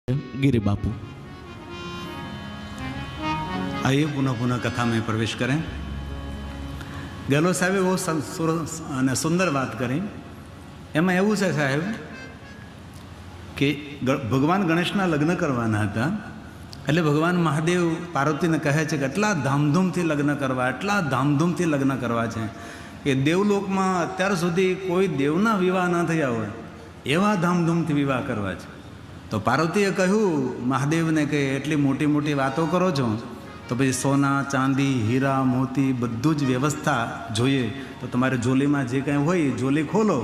गिरी बापू आइए पुनः पुनः कथा में प्रवेश करें। गहलोत साहेबे બહુ અને સુંદર વાત કરી। એમાં એવું છે સાહેબ કે ભગવાન ગણેશના લગ્ન કરવાના હતા, એટલે ભગવાન મહાદેવ પાર્વતીને કહે છે કે એટલા ધામધૂમથી લગ્ન કરવા, એટલા ધામધૂમથી લગ્ન કરવા છે કે દેવલોકમાં અત્યાર સુધી કોઈ દેવના વિવાહ ન થયા હોય એવા ધામધૂમથી વિવાહ કરવા છે। તો પાર્વતીએ કહ્યું મહાદેવને કે એટલી મોટી મોટી વાતો કરો છો તો પછી સોના ચાંદી હીરા મોતી બધું જ વ્યવસ્થા જોઈએ, તો તમારે જોલીમાં જે કંઈ હોય જોલી ખોલો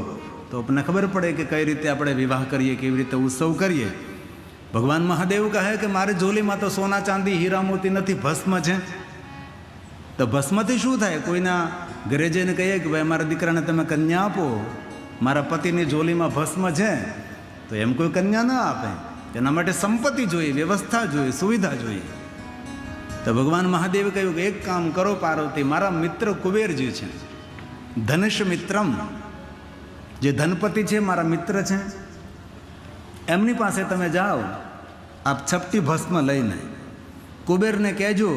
તો આપણને ખબર પડે કે કઈ રીતે આપણે વિવાહ કરીએ, કેવી રીતે ઉત્સવ કરીએ। ભગવાન મહાદેવ કહે કે મારે જોલીમાં તો સોના ચાંદી હીરા મોતી નથી, ભસ્મ છે। તો ભસ્મથી શું થાય? કોઈના ઘરે જઈને કહીએ કે ભાઈ મારા દીકરાને તમે કન્યા આપો, મારા પતિની જોલીમાં ભસ્મ છે, તો એમ કોઈ કન્યા ન આપે। તેના માટે સંપત્તિ જોઈએ, વ્યવસ્થા જોઈએ, સુવિધા જોઈએ। તો ભગવાન મહાદેવે કહ્યું કે એક કામ કરો પાર્વતી, મારા મિત્ર કુબેરજી છે, ધનુષ મિત્રમ, જે ધનપતિ છે મારા મિત્ર છે, એમની પાસે તમે જાઓ, આપ છપટી ભસ્મ લઈને કુબેરને કહેજો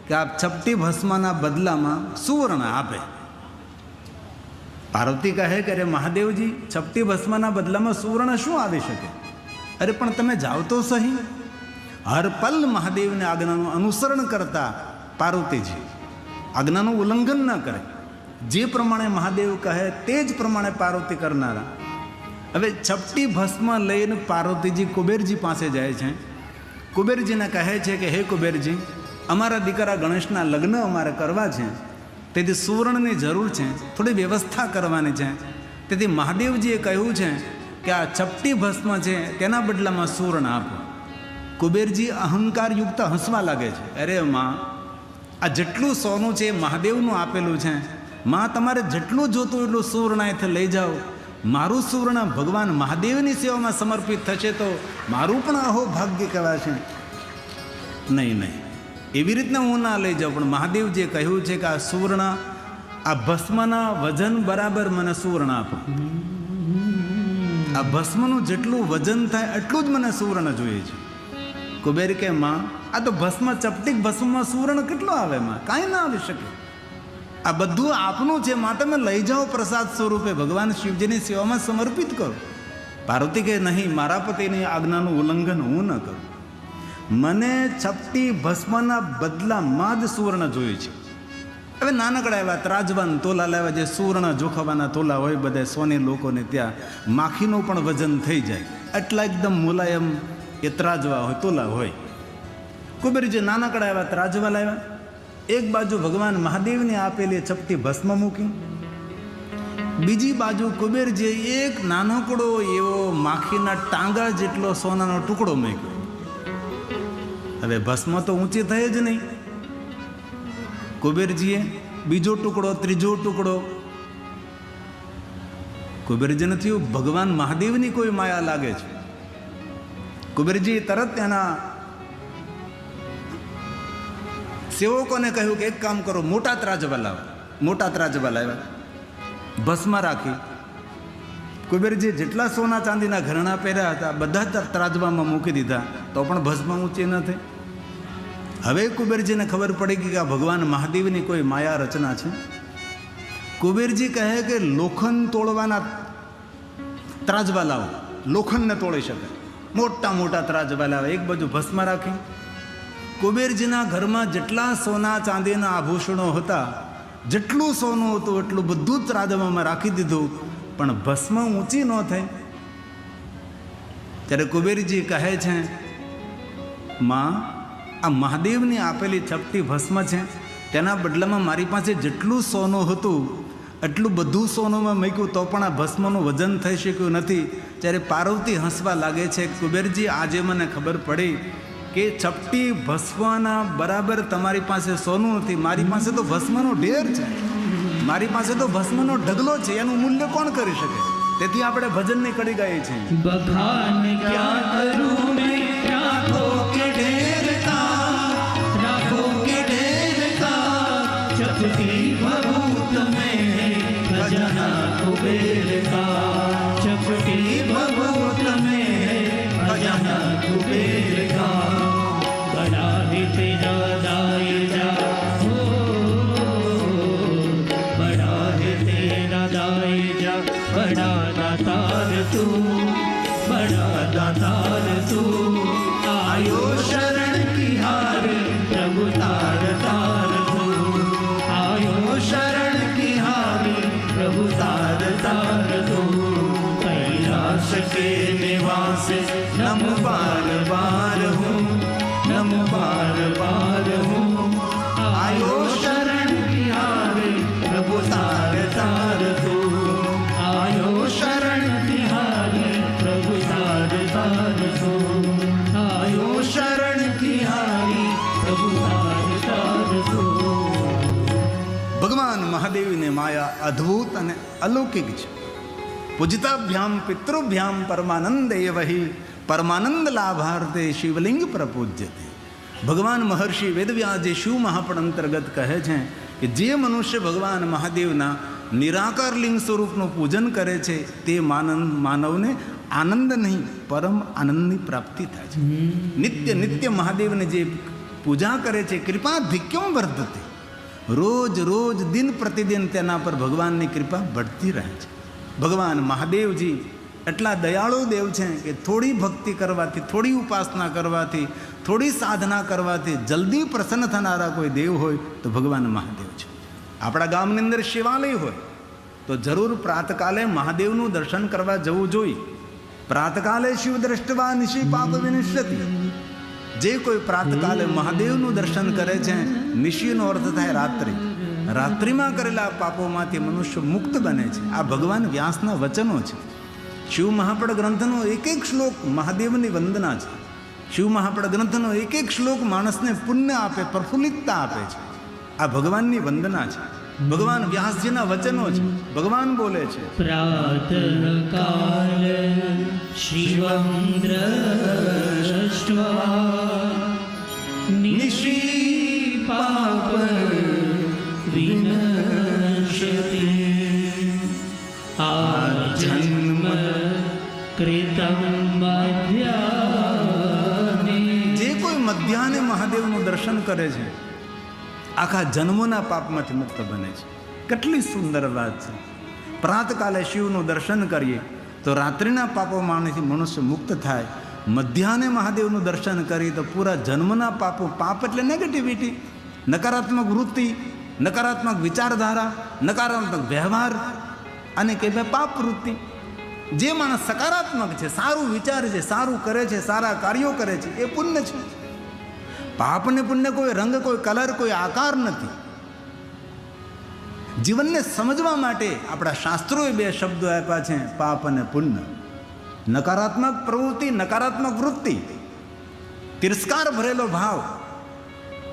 કે આપ છપટી ભસ્મના બદલામાં સુવર્ણ આપે। પાર્વતી કહે કે અરે મહાદેવજી, છપટી ભસ્મના બદલામાં સુવર્ણ શું આવી શકે? અરે પણ તમે જાઓ તો સહી। હર પલ મહાદેવને આજ્ઞાનું અનુસરણ કરતા પાર્વતીજી આજ્ઞાનું ઉલ્લંઘન ન કરે, જે પ્રમાણે મહાદેવ કહે તે જ પ્રમાણે પાર્વતી કરનારા। હવે છપટી ભસ્મ લઈને પાર્વતીજી કુબેરજી પાસે જાય છે। કુબેરજીને કહે છે કે હે કુબેરજી, અમારા દીકરા ગણેશના લગ્ન અમારે કરવા છે, તેથી સુવર્ણની જરૂર છે, થોડી વ્યવસ્થા કરવાની છે। તેથી મહાદેવજીએ કહ્યું છે કે આ છપટી ભસ્મ છે તેના બદલામાં સુવર્ણ આપો। કુબેરજી અહંકારયુક્ત હસવા લાગે છે। અરે માં, આ જેટલું સોનું છે એ મહાદેવનું આપેલું છે, માં તમારે જેટલું જોતું એટલું સુવર્ણ અહીંથી લઈ જાઓ, મારું સુવર્ણ ભગવાન મહાદેવની સેવામાં સમર્પિત થશે તો મારું પણ અહો ભાગ્ય કહેવાશે। નહીં નહીં, એવી રીતના હું ના લઈ જાઉં, પણ મહાદેવજીએ કહ્યું છે કે આ સુવર્ણ, આ ભસ્મના વજન બરાબર મને સુવર્ણ આપો। આ ભસ્મનું જેટલું વજન થાય એટલું જ મને સુવર્ણ જોઈએ છે। કુબેર કે માં, આ તો ભસ્મ, ચપટી ભસ્મમાં સુવર્ણ કેટલું આવે માં? કાંઈ ના આવી શકે। આ બધું આપનું છે માં, તમે લઈ જાઓ પ્રસાદ સ્વરૂપે, ભગવાન શિવજીની સેવામાં સમર્પિત કરો। પાર્વતી કે નહીં, મારા પતિની આજ્ઞાનું ઉલ્લંઘન હું ન કરું, મને છપટી ભસ્મના બદલામાં જ સુવર્ણ જોઈએ છે। હવે નાનકડા એવા ત્રાજવાન તોલા લાવ્યા, જે સુવર્ણ જોખવાના તોલા હોય બધા સોની લોકોને ત્યાં, માખીનું પણ વજન થઈ જાય એટલા એકદમ મુલાયમ એ ત્રાજવા હોય, તોલા હોય। કુબેરજી નાનકડા એવા ત્રાજવા લાવ્યા, એક બાજુ ભગવાન મહાદેવની આપેલી છપટી ભસ્મ મૂકી, બીજી બાજુ કુબેરજીએ એક નાનકડો એવો માખીના ટાંગા જેટલો સોનાનો ટુકડો મૂક્યો। હવે ભસ્મ તો ઊંચી થઈ જ નહીં। કુબેરજીએ બીજો ટુકડો, ત્રીજો ટુકડો, કુબેરજીને થયું ભગવાન મહાદેવની કોઈ માયા લાગે છે। કુબેરજી તરત એના સેવકોને કહ્યું કે એક કામ કરો, મોટા ત્રાજવા લાવો। મોટા ત્રાજવા લાવ્યા, ભસ્મ રાખી। કુબેરજી જેટલા સોના ચાંદીના ઘરેણા પહેર્યા હતા બધા જ ત્રાજવામાં મૂકી દીધા, તો પણ ભસ્મ ઊંચી ન થઈ। હવે કુબેરજીને ખબર પડી ગઈ કે આ ભગવાન મહાદેવની કોઈ માયા રચના છે। કુબેરજી કહે કે લોખંડ તોડવાના ત્રાજવા લાવો, લોખંડને તોડી શકે। મોટા મોટા ત્રાજવા લાવે, એક બાજુ ભસ્મ રાખી। કુબેરજીના ઘરમાં જેટલા સોના ચાંદીના આભૂષણો હતા, જેટલું સોનું હતું એટલું બધું જ ત્રાજવામાં રાખી દીધું, પણ ભસ્મ ઊંચી ન થઈ। ત્યારે કુબેરજી કહે છે, માં, આ મહાદેવની આપેલી છપટી ભસ્મ છે, તેના બદલામાં મારી પાસે જેટલું સોનું હતું એટલું બધું સોનુંમાં મૂક્યું તો પણ આ ભસ્મનું વજન થઈ શક્યું નથી। ત્યારે પાર્વતી હસવા લાગે છે, કુબેરજી આજે મને ખબર પડી કે છપટી ભસ્મના બરાબર તમારી પાસે સોનું નથી, મારી પાસે તો ભસ્મનો ઢેર છે, મારી પાસે તો ભસ્મનો ઢગલો છે, એનું મૂલ્ય કોણ કરી શકે? તેથી આપણે ભજનની કડી ગાઈએ છીએ, બખાન ક્યાં કરું મેં, રાખો કે ઢેર કા, રાખો કે ઢેર કા, છપટી ભભૂત મેં ખજાના કુબેર કા, છપટી ભભૂત મેં ખજાના કુબેર तू आयो शरण की हार प्रभु तार तार तू आयो शरण की हार प्रभु तार तार तू कैलाश के निवास नम बार बार हूँ नम बार बार हूँ आयो शरण की हार प्रभु तार तार तू आयो शरण की हार प्रभु तार तार तू आयो शरण की हारी प्रभु तार तार तू ભગવાન મહાદેવની માયા અદ્ભુત અને અલૌકિક છે. પૂજિતાભ્યામ પિતૃભ્યામ પરમાનંદ એ વહી પરમાનંદ લાભાર્થે શિવલિંગ પ્રપૂજ્યતે. ભગવાન મહર્ષિ વેદવ્યાસજી શિવ મહાપણ અંતર્ગત કહે છે કે જે મનુષ્ય ભગવાન મહાદેવના નિરાકાર લિંગ સ્વરૂપનું પૂજન કરે છે તે માનવને આનંદ નહીં પરમ આનંદની પ્રાપ્તિ થાય છે. નિત્ય નિત્ય મહાદેવને જે પૂજા કરે છે કૃપાધિક્યમ વર્ધતે. રોજ રોજ દિન પ્રતિદિન તેના પર ભગવાનની કૃપા बढ़તી રહે છે. ભગવાન મહાદેવજી એટલા દયાળુ દેવ છે કે થોડી ભક્તિ કરવાથી થોડી ઉપાસના કરવાથી થોડી સાધના કરવાથી જલ્દી પ્રસન્ન થનારા કોઈ દેવ હોય તો ભગવાન મહાદેવ છે. આપણા ગામની અંદર શિવાલય હોય તો જરૂર પ્રાતકાલે મહાદેવનું દર્શન કરવા જવું જોઈએ. પ્રાતકાલે શિવ દ્રષ્ટવા નિશી પાપ વિનિશ્યતિ. જે કોઈ પ્રાતકાલે મહાદેવનું દર્શન કરે છે નિશીનો અર્થ થાય રાત્રિ. રાત્રિમાં કરેલા પાપોમાંથી મનુષ્ય મુક્ત બને છે. આ ભગવાન વ્યાસના વચનો છે. શિવ મહાપડ ગ્રંથનો એક એક શ્લોક મહાદેવની વંદના છે. શિવ મહાપડ ગ્રંથનો એક એક શ્લોક માણસને પુણ્ય આપે પ્રફુલ્લિતતા આપે છે. આ ભગવાનની વંદના છે. ભગવાન વ્યાસજીના વચનો છે. ભગવાન બોલે છે પ્રાતઃ કાલ શિવં દ્રષ્ટવા નિશી પાપ વિનશ્યતિ આજન્મ કૃતં મધ્યાહ્ને. જે કોઈ મધ્યાહ્ને મહાદેવનું દર્શન કરે છે આખા જન્મોના પાપમાંથી મુક્ત બને છે. કેટલી સુંદર વાત છે. પ્રાતકાલે શિવનું દર્શન કરીએ તો રાત્રિના પાપોમાંથી મનુષ્ય મુક્ત થાય. મધ્યાહ્ને મહાદેવનું દર્શન કરીએ તો પૂરા જન્મના પાપો, પાપ એટલે નેગેટિવિટી, નકારાત્મક વૃત્તિ, નકારાત્મક વિચારધારા, નકારાત્મક વ્યવહાર અને કે ભાઈ પાપ વૃત્તિ. જે માણસ સકારાત્મક છે, સારું વિચારે છે, સારું કરે છે, સારા કાર્યો કરે છે એ પુણ્ય છે. પાપ ને પુણ્ય કોઈ રંગ, કોઈ કલર, કોઈ આકાર નથી. જીવનને સમજવા માટે આપણા શાસ્ત્રોએ બે શબ્દો આપ્યા છે, પાપ અને પુણ્ય. નકારાત્મક પ્રવૃત્તિ, નકારાત્મક વૃત્તિ, તિરસ્કાર ભરેલો ભાવ,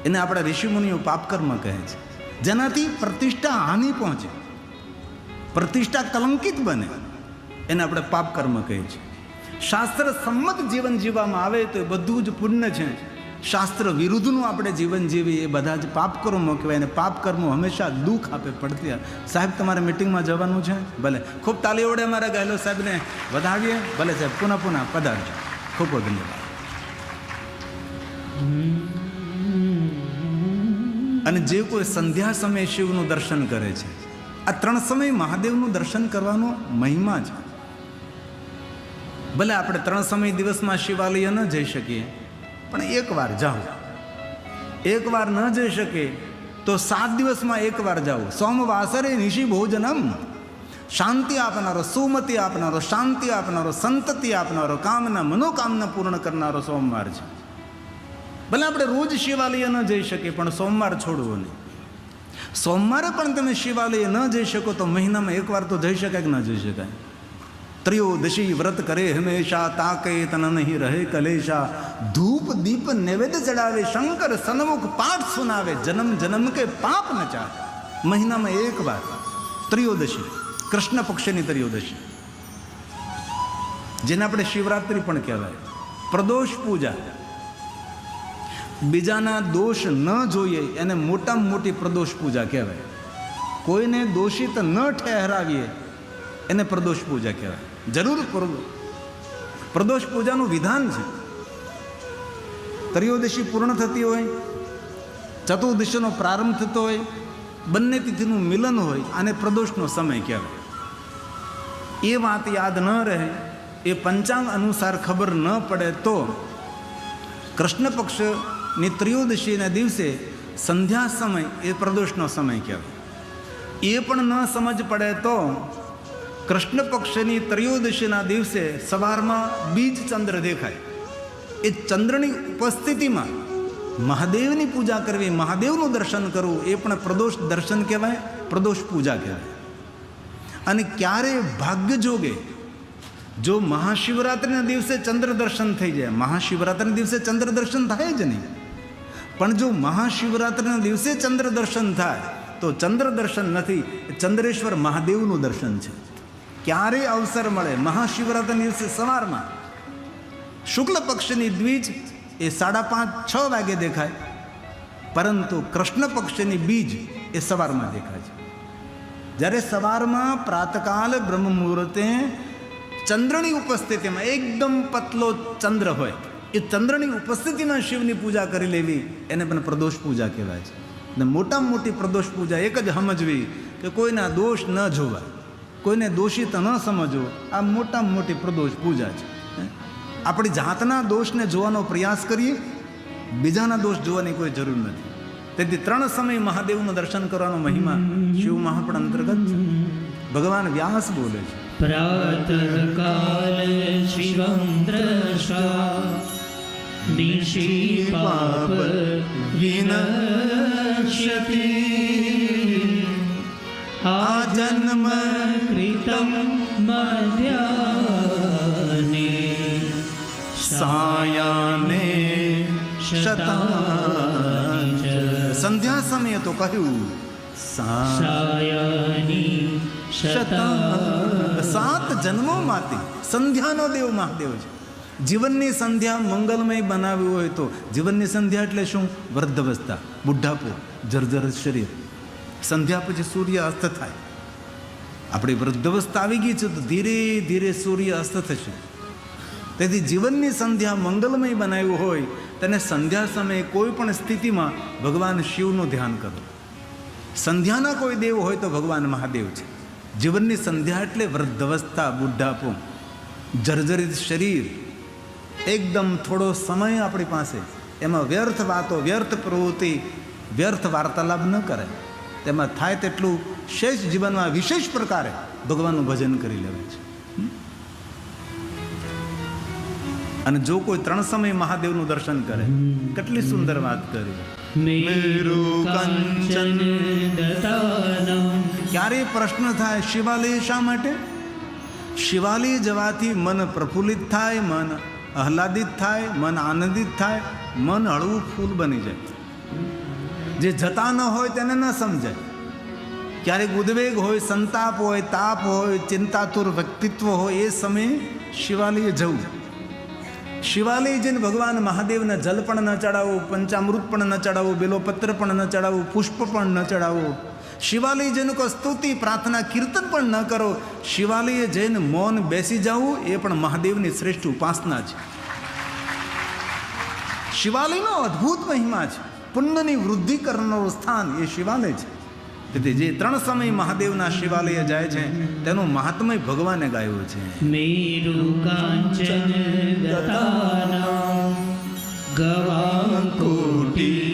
એને આપણા ઋષિમુનિઓ પાપકર્મ કહે છે. જેનાથી પ્રતિષ્ઠા હાનિ પહોંચે, પ્રતિષ્ઠા કલંકિત બને, એને આપણે પાપકર્મ કહીએ છીએ. શાસ્ત્ર સંમત જીવન જીવવામાં આવે તો એ બધું જ પુણ્ય છે. શાસ્ત્ર વિરુદ્ધનું આપણે જીવન જીવીએ એ બધા જ પાપકર્મો કહેવાય. અને પાપકર્મો હંમેશા દુઃખ આપે, પડતી. સાહેબ તમારે મિટિંગમાં જવાનું છે? ભલે. ખૂબ તાલી વડે અમારા ગહેલો સાહેબને વધાવીએ. ભલે સાહેબ, પુનઃ પુનઃ પધારજો. ખૂબ ખૂબ ધન્યવાદ. અને જે કોઈ સંધ્યા સમયે શિવનું દર્શન કરે છે, આ 3 સમય મહાદેવનું દર્શન કરવાનો મહિમા છે. ભલે આપણે 3 સમય દિવસમાં શિવાલય ન જઈ શકીએ, પણ એકવાર જાઓ. એકવાર ન જઈ શકે તો 7 દિવસમાં એકવાર જાઓ. સોમવાસરે નિશી ભોજનમ. શાંતિ આપનારો, સુમતિ આપનારો, શાંતિ આપનારો, સંતતિ આપનારો, કામના મનોકામના પૂર્ણ કરનારો સોમવાર છે. ભલે આપણે રોજ શિવાલય ન જઈ શકીએ પણ સોમવાર છોડવો નહીં. સોમવારે પણ તમે શિવાલય ન જઈ શકો તો મહિનામાં એકવાર તો જઈ શકાય કે ન જઈ શકાય? ત્રયોદશી વ્રત કરે હંમેશા, તાકે તન નહીં રહે કલેશા. ધૂપ દીપ નૈવેદ્ય ચડાવે, શંકર સન્મુખ પાઠ સુનાવે, જન્મ જન્મ કે પાપ ન ચાહે. મહિનામાં એકવાર ત્રયોદશી, કૃષ્ણ પક્ષની ત્રયોદશી, જેને આપણે શિવરાત્રિ પણ કહેવાય. પ્રદોષ પૂજા, બીજાના દોષ ન જોઈએ એને મોટામાં મોટી પ્રદોષ પૂજા કહેવાય. કોઈને દોષિત ન ઠહેરાવીએ એને પ્રદોષ પૂજા કહેવાય. જરૂર પ્રદોષ પૂજાનું વિધાન છે. ત્રયોદશી પૂર્ણ થતી હોય, ચતુર્દશીનો પ્રારંભ થતો હોય, બંને તિથિનું મિલન હોય, આને પ્રદોષનો સમય કહેવાય. એ વાત યાદ ન રહે એ પંચાંગ અનુસાર ખબર ન પડે તો કૃષ્ણ પક્ષની ત્રયોદશીના દિવસે સંધ્યા સમય એ પ્રદોષનો સમય કહેવાય. એ પણ ન સમજ પડે તો કૃષ્ણ પક્ષની ત્રયોદશીના દિવસે સવારમાં બીજ ચંદ્ર દેખાય. એ ચંદ્રની ઉપસ્થિતિમાં મહાદેવની પૂજા કરવી, મહાદેવનું દર્શન કરવું એ પણ પ્રદોષ દર્શન કહેવાય, પ્રદોષ પૂજા કહેવાય. અને ક્યારે ભાગ્ય જોગે જો મહાશિવરાત્રિના દિવસે ચંદ્ર દર્શન થઈ જાય, મહાશિવરાત્રિના દિવસે ચંદ્ર દર્શન થાય જ નહીં, પણ જો મહાશિવરાત્રિના દિવસે ચંદ્ર દર્શન થાય તો ચંદ્ર દર્શન નથી, ચંદ્રેશ્વર મહાદેવનું દર્શન છે. ક્યારે અવસર મળે મહાશિવરાત્રિના દિવસે સવારમાં શુક્લ પક્ષની દ્વિજ એ 5:30-6 વાગે દેખાય, પરંતુ કૃષ્ણ પક્ષની બીજ એ સવારમાં દેખાય છે. જ્યારે સવારમાં પ્રાતકાલ બ્રહ્મ મુહૂર્તે ચંદ્રની ઉપસ્થિતિમાં એકદમ પતલો ચંદ્ર હોય, એ ચંદ્રની ઉપસ્થિતિમાં શિવની પૂજા કરી લેવી એને પણ પ્રદોષ પૂજા કહેવાય છે. ને મોટામાં મોટી પ્રદોષ પૂજા એક જ સમજવી કે કોઈના દોષ ન જોવા, કોઈને દોષિત ન સમજવો, આ મોટામાં મોટી પ્રદોષ પૂજા છે. આપણી જાતના દોષને જોવાનો પ્રયાસ કરીએ, બીજાના દોષ જોવાની કોઈ જરૂર નથી. તેથી 3 સમય મહાદેવનું દર્શન કરવાનો મહિમા શિવ મહાપણ અંતર્ગત છે. ભગવાન વ્યાસ બોલે છે, પ્રાતઃકાલે શિવં દ્રષ્ટા નિશી પાપ વિનશ્યતિ આજન્મ કૃતં મધ્યાહ્ને સાયાને શતાનિ. સંધ્યા સમયે તો કહ્યું સાયાની શતાનિ. 7 જન્મોમાંથી સંધ્યાનો દેવ મહાદેવ છે. જીવનની સંધ્યા મંગલમય બનાવ્યું હોય તો જીવનની સંધ્યા એટલે શું? વૃદ્ધાવસ્થા, બુઢાપો, જર્જર શરીર. સંધ્યા પછી સૂર્ય અસ્ત થાય. આપણી વૃદ્ધાવસ્થા આવી ગઈ છે તો ધીરે ધીરે સૂર્ય અસ્ત થશે. તેથી જીવનની સંધ્યા મંગલમય બનાવ્યું હોય તેને સંધ્યા સમયે કોઈ પણ સ્થિતિમાં ભગવાન શિવનું ધ્યાન કરો. સંધ્યાના કોઈ દેવ હોય તો ભગવાન મહાદેવ છે. જીવનની સંધ્યા એટલે વૃદ્ધાવસ્થા, બુઢાપો, જર્જરિત શરીર, એકદમ થોડો સમય આપણી પાસે, એમાં વ્યર્થ વાતો, વ્યર્થ પ્રવૃત્તિ, વ્યર્થ વાર્તાલાપ ન કરે. તેમાં થાય તેટલું શેષ જીવનમાં વિશેષ પ્રકારે ભગવાનનું ભજન કરી લેવાય છે. અને જો કોઈ 3 સમય મહાદેવનું દર્શન કરે, કેટલી સુંદર વાત કરી. મેરુ કાંચન દતાનમ. ક્યારેય પ્રશ્ન થાય શિવાલય શા માટે? શિવાલય જવાથી મન પ્રફુલ્લિત થાય, મન આહલાદિત થાય, મન આનંદિત થાય, મન હળવું ફૂલ બની જાય. જે જતા ન હોય તેને ન સમજાય. ક્યારેક ઉદ્વેગ હોય, સંતાપ હોય, તાપ હોય, ચિંતાતુર વ્યક્તિત્વ હોય, એ સમયે શિવાલય જવું. શિવાલય જઈને ભગવાન મહાદેવને જલ પણ ન ચડાવવું, પંચામૃત પણ ન ચડાવવું, બેલોપત્ર પણ ન ચડાવવું, પુષ્પ પણ ન ચડાવવું. શિવાલય જઈને કોઈ સ્તુતિ, પ્રાર્થના, કીર્તન પણ ન કરો. શિવાલય જઈને મૌન બેસી જવું એ પણ મહાદેવની શ્રેષ્ઠ ઉપાસના છે. શિવાલયનો અદ્ભુત મહિમા છે. પુણ્યની વૃદ્ધિ કરનારું સ્થાન એ શિવાલય છે. તેથી જે 3 સમય મહાદેવના શિવાલય જાય છે તેનું મહાત્મય ભગવાને ગાયું છે. મેરુ કાંચન દતાનમ ગવાકોટી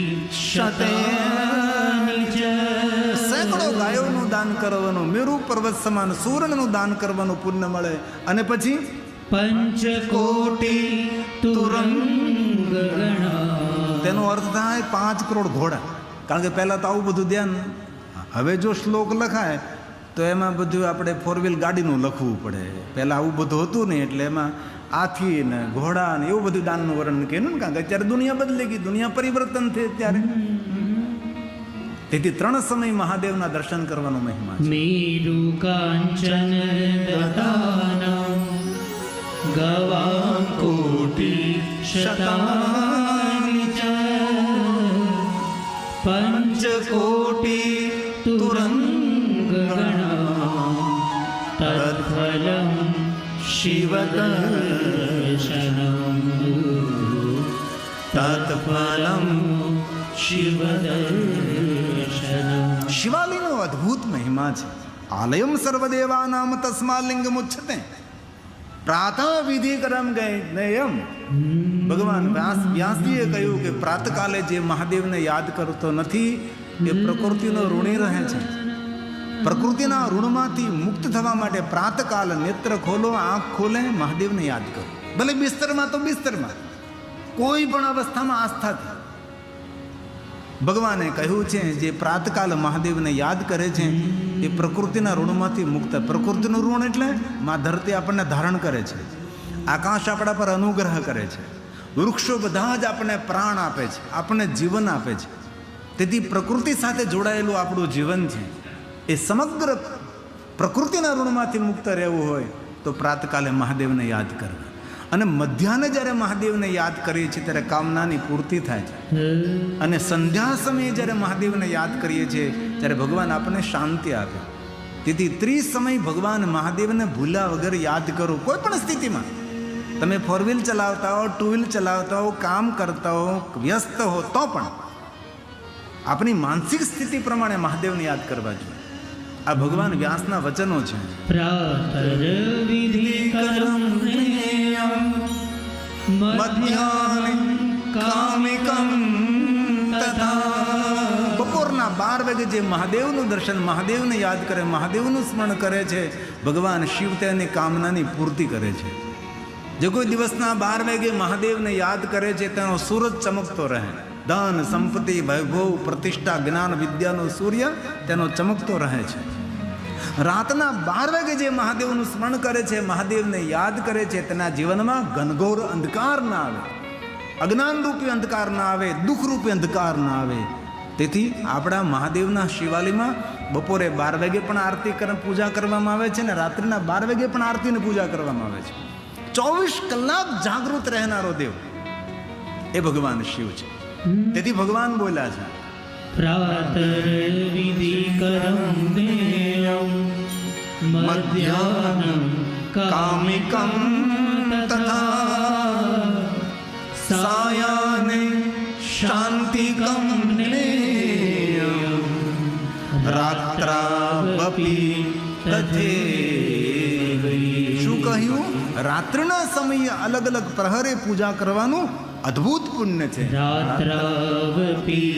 શતાનિ ચ. સેંકડો ગાયોનું દાન કરવાનું, મેરુ પર્વત સમાન સૂર્યનું દાન કરવાનું પુણ્ય મળે. અને પછી પંચકોટી તુરંગગણા. તેનો અર્થ થાય 5 કરોડ ઘોડા. કારણ કે પહેલાં તો આવું બધું ધ્યાન, હવે જો શ્લોક લખાય તો એમાં બધું આપણે 4-વ્હીલ ગાડીનું લખવું પડે. પહેલાં આવું બધું હતું નહીં, એટલે એમાં હાથી ને ઘોડા ને એવું બધું દાનનું વર્ણન કર્યું ને. કારણ કે અત્યારે દુનિયા બદલી ગઈ, દુનિયા પરિવર્તન થઈ અત્યારે. તેથી 3 સમય મહાદેવના દર્શન કરવાનો મહિમા છે. મેરુ કાંચન દતાનમ ગવાકોટી શતાનિ ચ પંચકોટી તુરંગગણા તત્ફલં શિવદર્શનમ તત્ફલં શિવદર્શનમ. શિવાલયનો અદ્ભુત મહિમા છે. આલયમ સર્વદેવાનામ તસ્માલિંગમ ઉચ્ચતે. પ્રાતઃ વિધિ કરમ ગઈ એમ ભગવાન વ્યાસજીએ કહ્યું કે પ્રાતકાલે જે મહાદેવને યાદ કરતો નથી એ પ્રકૃતિનો ઋણી રહે છે. પ્રકૃતિના ઋણમાંથી મુક્ત થવા માટે પ્રાતકાલ નેત્ર ખોલો, આંખ ખોલે, મહાદેવને યાદ કરો. ભલે બિસ્તરમાં તો બિસ્તરમાં, કોઈ પણ અવસ્થામાં આસ્થાથી. ભગવાને કહ્યું છે જે પ્રાતકાલ મહાદેવને યાદ કરે છે એ પ્રકૃતિના ઋણમાંથી મુક્ત. પ્રકૃતિનું ઋણ એટલે મા ધરતી આપણને ધારણ કરે છે, આકાશ આપણા પર અનુગ્રહ કરે છે, વૃક્ષો બધા જ આપણને પ્રાણ આપે છે, આપણને જીવન આપે છે. તેથી પ્રકૃતિ સાથે જોડાયેલું આપણું જીવન છે. એ સમગ્ર પ્રકૃતિના ઋણમાંથી મુક્ત રહેવું હોય તો પ્રાતકાલે મહાદેવને યાદ કરવા. અને મધ્યાહને જ્યારે મહાદેવને યાદ કરીએ છીએ ત્યારે કામનાની પૂર્તિ થાય છે. અને સંધ્યા સમયે જ્યારે મહાદેવને યાદ કરીએ છીએ ત્યારે ભગવાન આપણને શાંતિ આપે. તેથી ત્રિસમય ભગવાન મહાદેવને ભૂલ્યા વગર યાદ કરો. કોઈ પણ સ્થિતિમાં તમે 4 વ્હીલ ચલાવતા હો, 2 વ્હીલ ચલાવતા હો, કામ કરતા હો, વ્યસ્ત હો, તો પણ આપણી માનસિક સ્થિતિ પ્રમાણે મહાદેવને યાદ કરવા જોઈએ. આ ભગવાન વ્યાસના વચનો છે. પ્રાતર્વિધિ કરમ જ્ઞેયં મધ્યાહ્ને કામિકં તથા. બપોરના 12 વાગે જે મહાદેવનું દર્શન, મહાદેવને યાદ કરે, મહાદેવનું સ્મરણ કરે છે, ભગવાન શિવ તેની કામનાની પૂર્તિ કરે છે. જે કોઈ દિવસના 12 વાગે મહાદેવને યાદ કરે છે તેનો સૂરજ ચમકતો રહે. ધન, સંપત્તિ, વૈભવ, પ્રતિષ્ઠા, જ્ઞાન, વિદ્યાનો સૂર્ય તેનો ચમકતો રહે છે. રાતના 12 વાગે જે મહાદેવનું સ્મરણ કરે છે, મહાદેવને યાદ કરે છે, તેના જીવનમાં ઘનઘોર અંધકાર ના આવે, અજ્ઞાનરૂપી અંધકાર ના આવે, દુઃખરૂપી અંધકાર ના આવે. તેથી આપણા મહાદેવના શિવાલયમાં બપોરે 12 વાગે પણ આરતી પૂજા કરવામાં આવે છે, ને રાત્રિના 12 વાગે પણ આરતીની પૂજા કરવામાં આવે છે. 24 કલાક જાગૃત રહેનારો દેવ એ ભગવાન શિવ છે. તેથી ભગવાન બોલ્યા છે પ્રાતર્વિધિ કરમ જ્ઞેયં મધ્યાહ્નં કામિકં તથા સાયાહ્ને શાંતિકં જ્ઞેયં રાત્રાવપી તથૈવ. શું કહ્યું? રાત્રિના સમયે અલગ અલગ પ્રહરે પૂજા કરવાનું અદ્ભુત પુણ્ય છે. રાત્રાવપી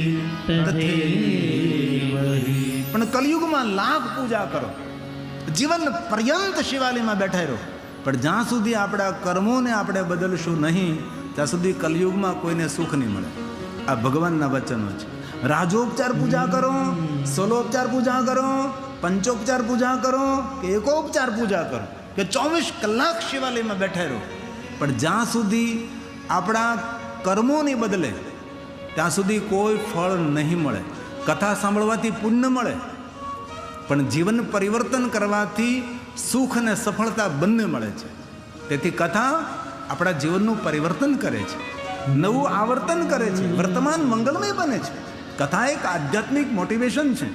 તથૈવ. પણ કલયુગમાં લાખ પૂજા કરો, જીવન પર્યંત શિવાલયમાં બેઠા રહો, પણ જ્યાં સુધી આપણા કર્મોને આપણે બદલશું નહીં ત્યાં સુધી કલયુગમાં કોઈને સુખ નહીં મળે. આ ભગવાનના વચનો છે. રાજોપચાર પૂજા કરો, સોલોપચાર પૂજા કરો, પંચોપચાર પૂજા કરો કે એકોપચાર પૂજા કરો કે 24 કલાક શિવાલયમાં બેઠા રહો, પણ જ્યાં સુધી આપણા કર્મો નહીં બદલે ત્યાં સુધી કોઈ ફળ નહીં મળે. કથા સાંભળવાથી પુણ્ય મળે, પણ જીવન પરિવર્તન કરવાથી સુખ અને સફળતા બંને મળે છે. તેથી કથા આપણા જીવનનું પરિવર્તન કરે છે, નવું આવર્તન કરે છે, વર્તમાન મંગલમય બને છે. કથા એક આધ્યાત્મિક મોટિવેશન છે.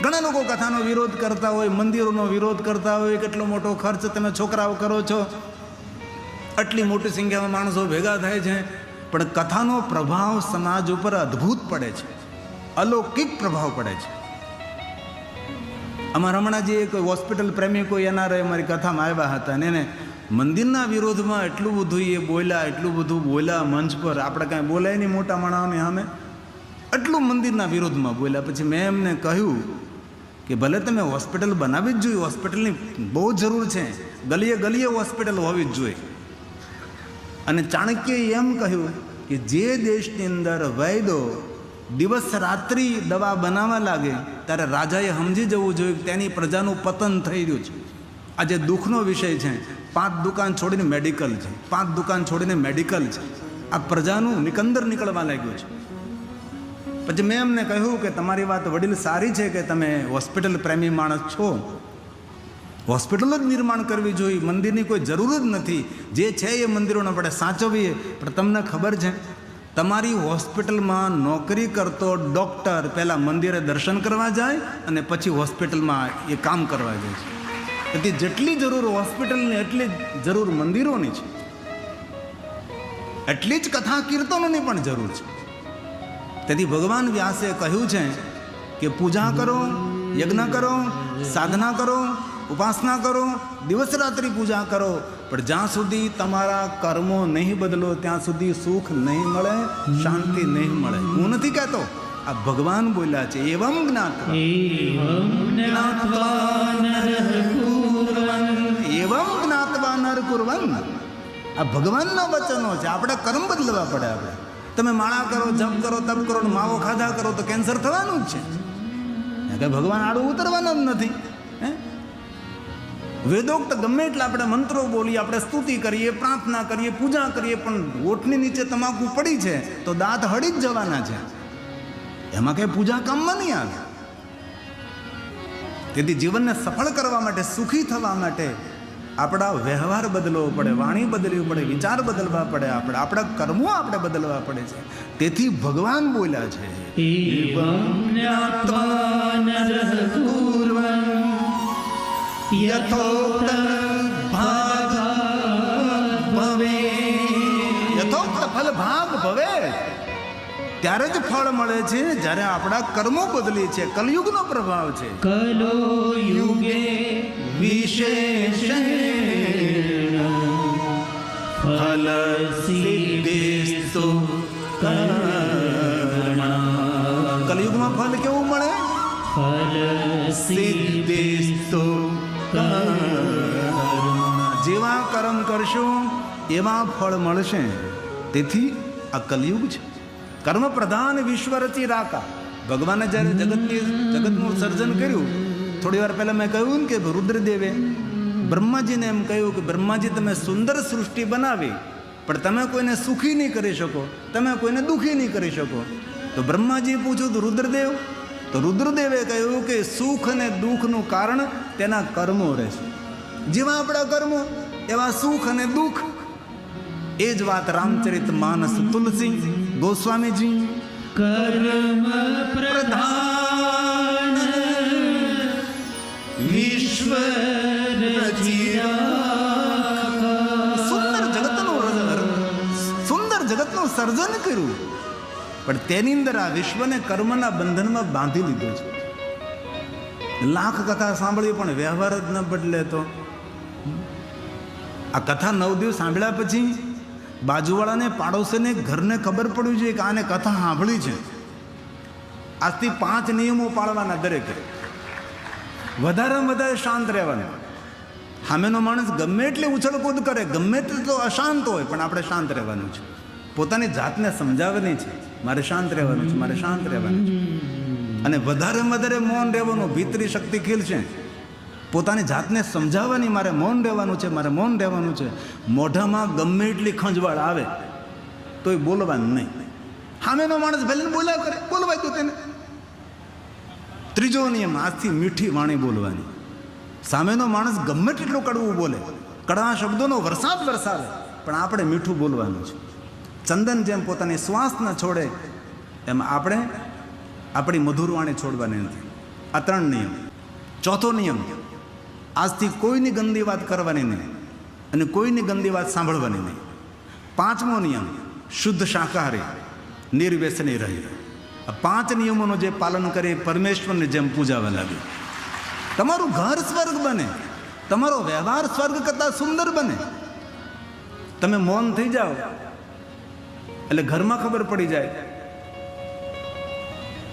ઘણા લોકો કથાનો વિરોધ કરતા હોય, મંદિરોનો વિરોધ કરતા હોય, કેટલો મોટો ખર્ચ તમે છોકરાઓ કરો છો, આટલી મોટી સંખ્યામાં માણસો ભેગા થાય છે, પણ કથાનો પ્રભાવ સમાજ ઉપર અદ્ભુત પડે છે, અલૌકિક પ્રભાવ પડે છે. અમારા હમણાં જે કોઈ હોસ્પિટલ પ્રેમી કોઈ એનઆરઆઈ અમારી કથામાં આવ્યા હતા અને એને મંદિરના વિરોધમાં એટલું બધું એ બોલ્યા, એટલું બધું બોલ્યા મંચ પર. આપણે કાંઈ બોલાય નહીં મોટા માણસોને સામે, એટલું મંદિરના વિરોધમાં બોલ્યા. પછી મેં એમને કહ્યું કે ભલે તમે હોસ્પિટલ બનાવી જ જોઈએ, હોસ્પિટલની બહુ જરૂર છે, ગલીએ ગલીએ હોસ્પિટલ હોવી જ જોઈએ. અને ચાણક્યએ એમ કહ્યું કે જે દેશની અંદર વૈદો દિવસ રાત્રિ દવા બનાવવા લાગે ત્યારે રાજાએ સમજી જવું જોઈએ કે તેની પ્રજાનું પતન થઈ રહ્યું છે. આજે દુઃખનો વિષય છે. 5 દુકાન છોડીને મેડિકલ છે, 5 દુકાન છોડીને મેડિકલ છે. આ પ્રજાનું નિકંદર નીકળવા લાગ્યું છે. પછી મેં એમને કહ્યું કે તમારી વાત વડીલ સારી છે કે તમે હોસ્પિટલ પ્રેમી માણસ છો, હોસ્પિટલ જ નિર્માણ કરવી જોઈએ, મંદિરની કોઈ જરૂર જ નથી. જે છે એ મંદિરોને આપણે સાચવીએ. પણ તમને ખબર છે તમારી હોસ્પિટલમાં નોકરી કરતો ડૉક્ટર પહેલાં મંદિરે દર્શન કરવા જાય અને પછી હોસ્પિટલમાં એ કામ કરવા જાય છે. તેથી જેટલી જરૂર હોસ્પિટલની એટલી જ જરૂર મંદિરોની છે, એટલી જ કથા કીર્તનોની પણ જરૂર છે. તેથી ભગવાન વ્યાસે કહ્યું છે કે પૂજા કરો, યજ્ઞ કરો, સાધના કરો, ઉપાસના કરો, દિવસ રાત્રિ પૂજા કરો, પણ જ્યાં સુધી તમારા કર્મો નહીં બદલો ત્યાં સુધી સુખ નહીં મળે, શાંતિ નહીં મળે. હું નથી કહેતો, આ ભગવાન બોલ્યા છે. એવમ જ્ઞાત્વા નર કુર્વન. આ ભગવાનના વચનો છે. આપણે કર્મ બદલવા પડે. આપણે તમે માળા કરો, જપ કરો, તપ કરો, માવો ખાધા કરો તો કેન્સર થવાનું જ છે. કે ભગવાન આડું ઉતરવાનું જ નથી. વેદોક્ત ગમે એટલા આપણે મંત્રો બોલીએ, આપણે સ્તુતિ કરીએ, પ્રાર્થના કરીએ, પૂજા કરીએ, પણ ઓઠની નીચે તમાકુ પડી છે તો દાંત હળી જ જવાના છે. એમાં કઈ પૂજા કામમાં નહીં આવે. તેથી જીવનને સફળ કરવા માટે, સુખી થવા માટે આપણા વ્યવહાર બદલવો પડે, વાણી બદલવી પડે, વિચાર બદલવા પડે, આપણા કર્મો આપણે બદલવા પડે છે. તેથી ભગવાન બોલ્યા છે યથોક્ત ફલ ભાગ ભવે. ત્યારે જ ફળ મળે છે જ્યારે આપણા કર્મો બદલી છે. કલયુગનો પ્રભાવ છે. કલયુગે વિશેષેણ ફલ સિદ્ધિસ્તુ કર્મણા. કલયુગમાં ફલ કેવું મળે? ફલ સિદ્ધિસ્તુ કર્મણા. જેવા કર્મ કરશો એવા ફળ મળશે. તેથી આ કલયુગ છે. કર્મ પ્રધાન વિશ્વ રચી રાકા. ભગવાને જ્યારે જગતનું સર્જન કર્યું, થોડી વાર પહેલા મેં કહ્યું ને કે રુદ્રદેવે બ્રહ્માજીને એમ કહ્યું કે બ્રહ્માજી તમે સુંદર સૃષ્ટિ બનાવી, પણ તમે કોઈને સુખી નહીં કરી શકો, તમે કોઈને દુઃખી નહીં કરી શકો. તો બ્રહ્માજી પૂછ્યું તો રુદ્રદેવ, તો રુદ્રદેવે કહ્યું કે સુખ અને દુઃખનું કારણ તેના કર્મો રહેશે. જેવા આપણા કર્મો એવા સુખ અને દુઃખ. એ જ વાત રામચરિત માનસ તુલસી ગોસ્વામીજી કર્મ પ્રધાન વિશ્વ સુંદર જગતનું સર્જન કર્યું, પણ તેની અંદર આ વિશ્વને કર્મના બંધનમાં બાંધી લીધું છે. લાખ કથા સાંભળી પણ વ્યવહાર જ ન બદલે તો. આ કથા 9 દિવસ સાંભળ્યા પછી બાજુવાળાને, પાડોશીને, ઘરને ખબર પડવી જોઈએ કે આને કથા સાંભળી છે. આજથી 5 નિયમો પાળવાના દરેકે. વધારેમાં વધારે શાંત રહેવાનું. સામેનો માણસ ગમે એટલી ઉછળકૂદ કરે, ગમે તેટલો અશાંત હોય, પણ આપણે શાંત રહેવાનું છે. પોતાની જાતને સમજાવવાની છે, મારે શાંત રહેવાનું છે, મારે શાંત રહેવાનું છે. અને વધારેમાં વધારે મૌન રહેવાનું. ભીતરી શક્તિ ખીલશે. પોતાની જાતને સમજાવવાની, મારે મૌન રહેવાનું છે, મારે મૌન રહેવાનું છે. મોઢામાં ગમે એટલી ખંજવાળ આવે તોય બોલવાનું નહીં. સામેનો માણસ ભલે બોલ્યા કરે, બોલવાય તો તેને. ત્રીજો નિયમ, આજથી મીઠી વાણી બોલવાની. સામેનો માણસ ગમે તેટલું કડવું બોલે, કડવા શબ્દોનો વરસાદ વરસાવે, પણ આપણે મીઠું બોલવાનું છે. ચંદન જેમ પોતાની શ્વાસ ન છોડે એમ આપણે આપણી મધુર વાણી છોડવાની નથી. આ 3 નિયમ. ચોથો નિયમ, આજથી કોઈની ગંદી વાત કરવાની નહીં અને કોઈની ગંદી વાત સાંભળવાની નહીં. 5મો નિયમ, શુદ્ધ શાકાહારી, નિર્વ્યસની રહી. આ 5 નિયમોનું જે પાલન કરે પરમેશ્વરને જેમ પૂજાવા લાગે. તમારું ઘર સ્વર્ગ બને, તમારો વ્યવહાર સ્વર્ગ કરતાં સુંદર બને. તમે મૌન થઈ જાઓ એટલે ઘરમાં ખબર પડી જાય.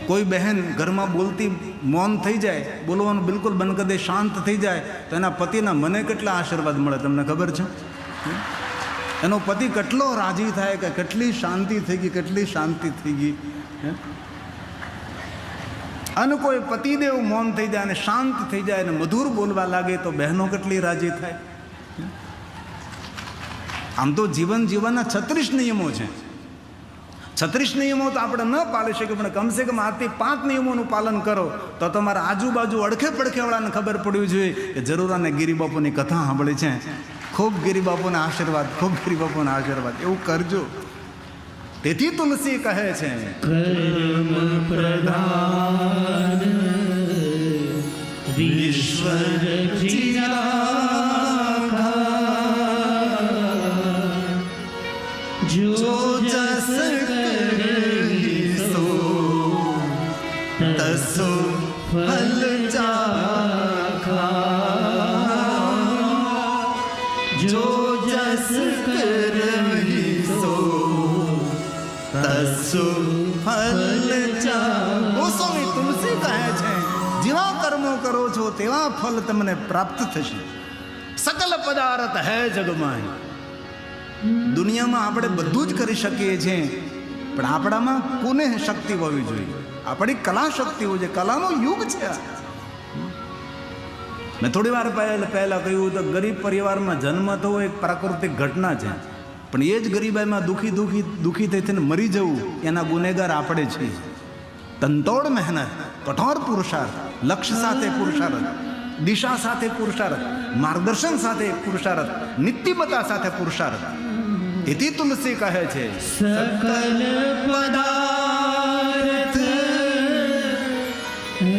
કોઈ બહેન ઘરમાં બોલતી મૌન થઈ જાય, બોલવાનું બિલકુલ બંધ કરી દે, શાંત થઈ જાય, તો એના પતિના મને કેટલા આશીર્વાદ મળે તમને ખબર છે? એનો પતિ કેટલો રાજી થાય કે કેટલી શાંતિ થઈ ગઈ, કેટલી શાંતિ થઈ ગઈ. અને કોઈ પતિદેવ મૌન થઈ જાય અને શાંત થઈ જાય અને મધુર બોલવા લાગે તો બહેનો કેટલી રાજી થાય. આમ તો જીવન જીવવાના 36 નિયમો છે. 36 નિયમો તો આપણે ન પાળી શકીએ, પણ કમસે કમ આજથી 5 નિયમોનું પાલન કરો તો તમારા આજુબાજુ અડખે પડખેવાળાને ખબર પડવી જોઈએ કે જરૂર આને ગિરિબાપુની કથા સાંભળી છે. ખૂબ ગિરિબાપુના આશીર્વાદ, ખૂબ ગિરિબાપુના આશીર્વાદ. એવું કરજો. તેથી તુલસી કહે છે કર્મ પ્રધાન વિશ્વ જો જસ કરીસો તસો ફલ ચાખા. સુફલ ગોસ્વામી તુલસી કહે છે જેવા કર્મો કરો છો તેવા ફલ તમને પ્રાપ્ત થશે. સકલ પદાર્થ હે જગમાં. દુનિયામાં આપણે બધું જ કરી શકીએ છીએ, પણ આપણામાં કોને શક્તિ હોવી જોઈએ? આપણી કલા શક્તિ હોય છે. કલાનો યુગ છે. મેં થોડી વાર પહેલા કહ્યું તો ગરીબ પરિવારમાં જન્મ થવો એક પ્રાકૃતિક ઘટના છે, પણ એ જ ગરીબાઈમાં દુઃખી થઈને મરી જવું એના ગુનેગાર આપણે છીએ. તનતોડ મહેનત, કઠોર પુરુષાર્થ, લક્ષ્ય સાથે પુરુષાર્થ, દિશા સાથે પુરુષાર્થ, માર્ગદર્શન સાથે પુરુષાર્થ, નિત્યમતા સાથે પુરુષાર્થ. તેથી તુલસી કહે છે સકલ પદાર્થ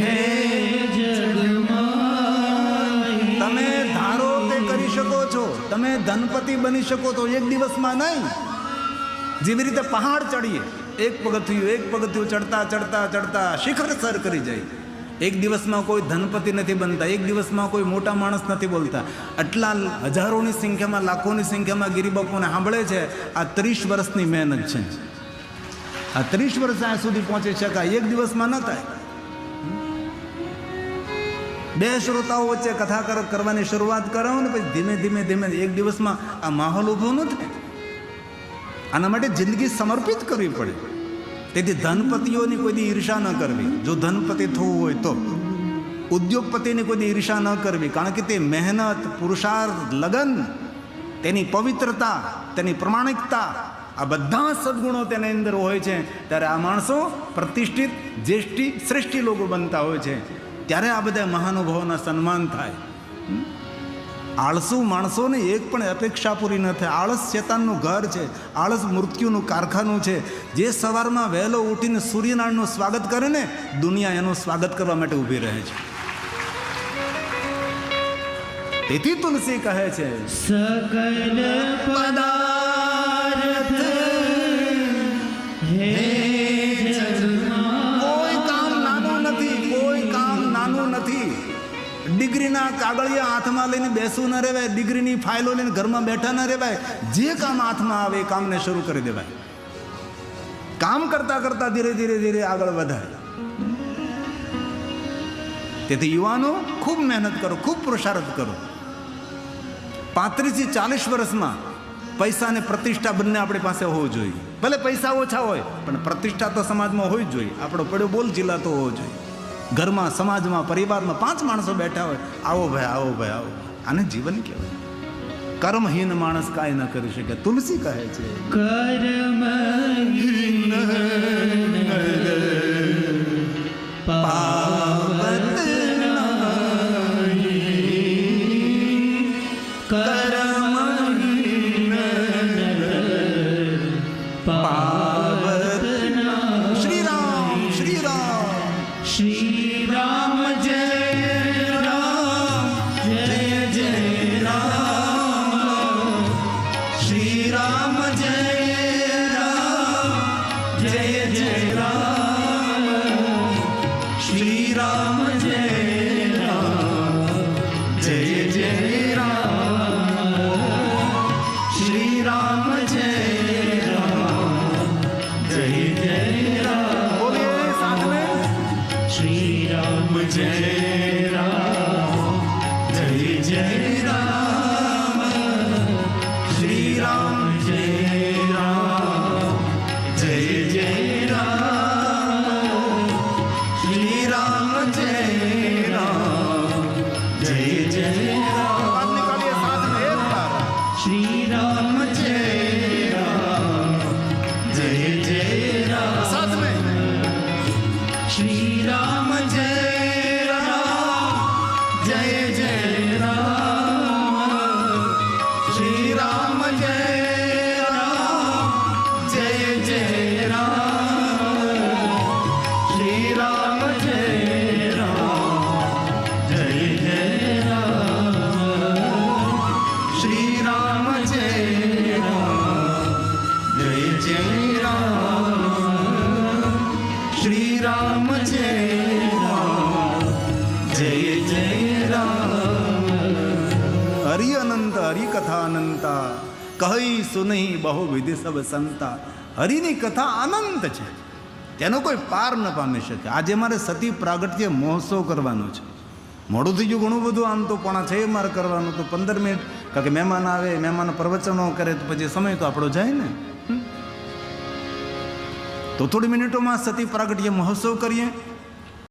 હે જગમાં. તમે ધારો તે કરી શકો છો. તમે ધનપતિ બની શકો તો એક દિવસમાં નહીં. જેવી રીતે પહાડ ચડીએ, એક પગથિયું ચડતા ચડતા ચડતા શિખર સર કરી જાય. એક દિવસમાં કોઈ ધનપતિ નથી બનતા, એક દિવસમાં કોઈ મોટા માણસ નથી બોલતા. આટલા હજારોની સંખ્યામાં, લાખોની સંખ્યામાં ગિરિબાપુને સાંભળે છે. આ 30 વર્ષની મહેનત છે. આ 30 વર્ષ આ સુધી પહોંચી શકાય, એક દિવસમાં ન થાય. બે શ્રોતાઓ વચ્ચે કથા કરવાની શરૂઆત કરાવો ને પછી ધીમે ધીમે ધીમે એક દિવસમાં આ માહોલ ઊભો ન થાય. આના માટે જિંદગી સમર્પિત કરવી પડે. તેથી ધનપતિઓની કોઈ દી ઈર્ષા ન કરવી. જો ધનપતિ થવું હોય તો ઉદ્યોગપતિની કોઈ દી ઈર્ષા ન કરવી, કારણ કે તે મહેનત, પુરુષાર્થ, લગન, તેની પવિત્રતા, તેની પ્રમાણિકતા, આ બધા સદગુણો તેની અંદર હોય છે. ત્યારે આ માણસો પ્રતિષ્ઠિત, જ્યેષ્ઠી, શ્રેષ્ઠી લોકો બનતા હોય છે. ત્યારે આ બધા મહાનુભાવોના સન્માન થાય. આળસુ માણસોને એક પણ અપેક્ષા પૂરી ન થાય. આળસ શેતાનનું ઘર છે. આળસ મૃત્યુનું કારખાનું છે. જે સવારમાં વહેલો ઉઠીને સૂર્યનારાયણનું સ્વાગત કરે ને, દુનિયા એનું સ્વાગત કરવા માટે ઊભી રહે છે. તેથી તુલસી કહે છે સકલ પદાર્થ હે જગમાં. કોઈ કામ નાનું નથી, કોઈ કામ નાનું નથી. ડિગ્રીના કાગળિયા હાથમાં લઈને બેસવું ન રહેવાય, ડિગ્રીની ફાઇલો લઈને ઘરમાં બેઠા ન રહેવાય. જે કામ હાથમાં આવે એ કામને શરૂ કરી દેવાય. કામ કરતા કરતા ધીરે ધીરે ધીરે આગળ વધાય. તેથી યુવાનો ખૂબ મહેનત કરો, ખૂબ પુરુષાર્થ કરો. 35 થી 40 વર્ષમાં પૈસા અને પ્રતિષ્ઠા બંને આપણી પાસે હોવું જોઈએ. ભલે પૈસા ઓછા હોય પણ પ્રતિષ્ઠા તો સમાજમાં હોવી જ જોઈએ. આપણો પડ્યો બોલ જિલ્લા તો હોવો જોઈએ. ઘરમાં, સમાજમાં, પરિવારમાં 5 માણસો બેઠા હોય, આવો ભાઈ, આવો ભાઈ, આવો. આને જીવન કહેવાય. કર્મહીન માણસ કાંઈ ન કરી શકે. તુલસી કહે છે કર્મહીન પાવત નહીં. કર્મહીન પાવત નહીં. શ્રી રામ, શ્રી રામ, શ્રી રામ જય રામ, જય જય રામ. શ્રી રામ જય રામ, જય જય રામ. શ્રી રામ જય રામ, જય જય રામ. શ્રી રામ જય રામ, જય જય રામ. બોલીએ સાથ મેં. શ્રી રામ જય રામ, જય જય રામ. શ્રી રામ જય રામ, જય જય રામ. શ્રી રામ જય રામ, જય જય રામ. હાથ નિકાલીએ સાથ મેં એક બાર. શ્રી રામ જય રામ, જય જય રામ. સાથ મેં. શ્રી રામ જય રામ, જય જય રામ. શ્રી રામ જય રામ, જય જય રામ. શ્રી રામ જય રામ, જય જય રામ. શ્રી રામ જય રામ, જય જય રામ. શ્રી રામ જય રામ, જય જય રામ. હરિ અનંત હરિ કથા અનંતા, કહી સુનહી બહુ વિધિ સબ સંતા. હરિની કથા અનંત છે, તેનો કોઈ પાર ન પામી શકે. આજે મારે સતી પ્રાગટ્ય મહોત્સવ કરવાનો છે. મોડું થઈ ગયું ઘણું બધું, આમ તો 6:45 મારે કરવાનું તો 15 મિનિટ, કારણ કે મહેમાન આવે, મહેમાન પ્રવચનો કરે તો પછી સમય તો આપણો જાય ને. તો થોડી મિનિટોમાં સતી પ્રાગટ્ય મહોત્સવ કરીએ.